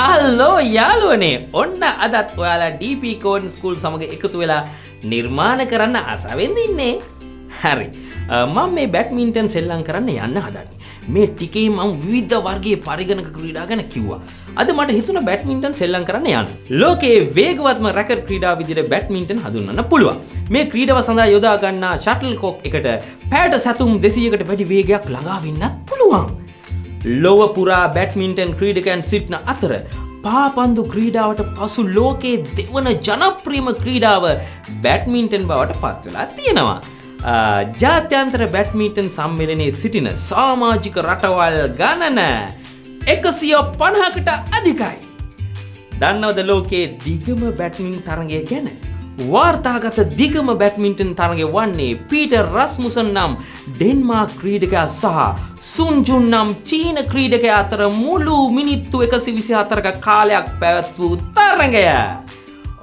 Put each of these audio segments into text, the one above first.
Hello යාළුවනේ ඔන්න අදත් ඔයාලා DP කෝන් ස්කූල් සමග එකතු වෙලා නිර්මාණ කරන්න ආසාවෙන් ඉන්නේ. හරි. මම මේ බැඩ්මින්ටන් සෙල්ලම් කරන්න යන්න හදන්නේ. මේ ටිකේ මම විවිධ වර්ගයේ පරිගණක ක්‍රීඩා ගැන කිව්වා. අද මට හිතුණා බැඩ්මින්ටන් සෙල්ලම් කරන්න යන්න. ලෝකයේ වේගවත්ම රැකට් ක්‍රීඩාව විදිහට බැඩ්මින්ටන් හඳුන්වන්න පුළුවන්. මේ ක්‍රීඩාව සඳහා යොදා ගන්නා ෂටල් කොක් එකට පැයට සතුම් 200කට වැඩි වේගයක් ළඟා වෙන්නත් පුළුවන්. ලොව පුරා බැඩ්මින්ටන් ක්‍රීඩකයන් සිටින අතර පාපන්දු ක්‍රීඩාවට පසු ලෝකයේ දෙවන ජනප්‍රියම ක්‍රීඩාව බැඩ්මින්ටන් බවට පත් වෙලා තියෙනවා. ජාත්‍යන්තර බැඩ්මින්ටන් සම්මේලනයේ සිටින සමාජික රටවල් ගණන 150කට අධිකයි. දන්නවද ලෝකයේ දිගම බැඩ්මින්ටන් තරගය ගැන? වාර්තාගත දිගම බැඩ්මින්ටන් තරගය වන්නේ පීටර් රස්මුසන් නම් ඩෙන්මාර්ක් ක්‍රීඩකයා සහ සුන් ජුන් නම් චීන ක්‍රීඩකයා අතර මුළු මිනිත්තු 124ක කාලයක් පැවැත් වූ තරගය.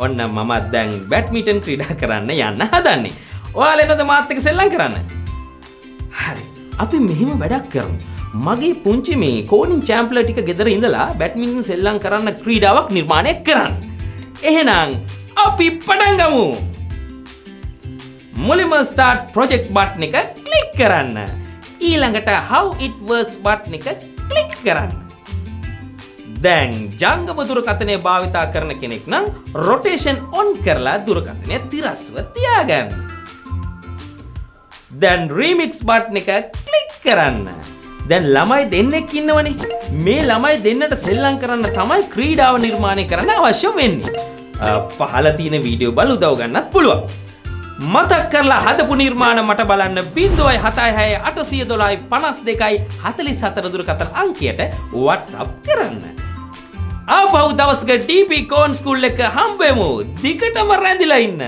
ඔන්න මම දැන් බැඩ්මින්ටන් ක්‍රීඩා කරන්න යන්න හදන්නේ. ඔයාලා එනවද මාත් එක්ක සෙල්ලම් කරන්න? හරි. අපි මෙහෙම වැඩක් කරමු. මගේ පුංචි මේ කෝඩින් චැම්ප්ලර් ටික ගෙදර ඉඳලා බැඩ්මින්ටන් සෙල්ලම් කරන්න ක්‍රීඩාවක් නිර්මාණය කරන්න. එහෙනම් අපි පටන් ගමු. මුලින්ම start project button එක click කරන්න. ඊළඟට how it works button එක click කරන්න. දැන් ජංගම දුරකථනය භාවිතා කරන කෙනෙක් නම් rotation on කරලා දුරකථනය තිරස්ව තියාගන්න. දැන් remix button එක click කරන්න. දැන් ළමයි දෙන්නෙක් ඉන්නවනේ. මේ ළමයි දෙන්නට සෙල්ලම් කරන්න තමයි ක්‍රීඩාව නිර්මාණය කරන්න අවශ්‍ය වෙන්නේ. පහල තියෙන වීඩියෝ බල උදව් ගන්නත් පුළුවන්. මතක් කරලා හදපු නිර්මාණ මට බලන්න 076 දුරකථන අංකයට WhatsApp කරන්න. ආපහු දවසක DP කෝන් ස්කූල් එක හම්බෙමු. දිගටම රැඳිලා ඉන්න.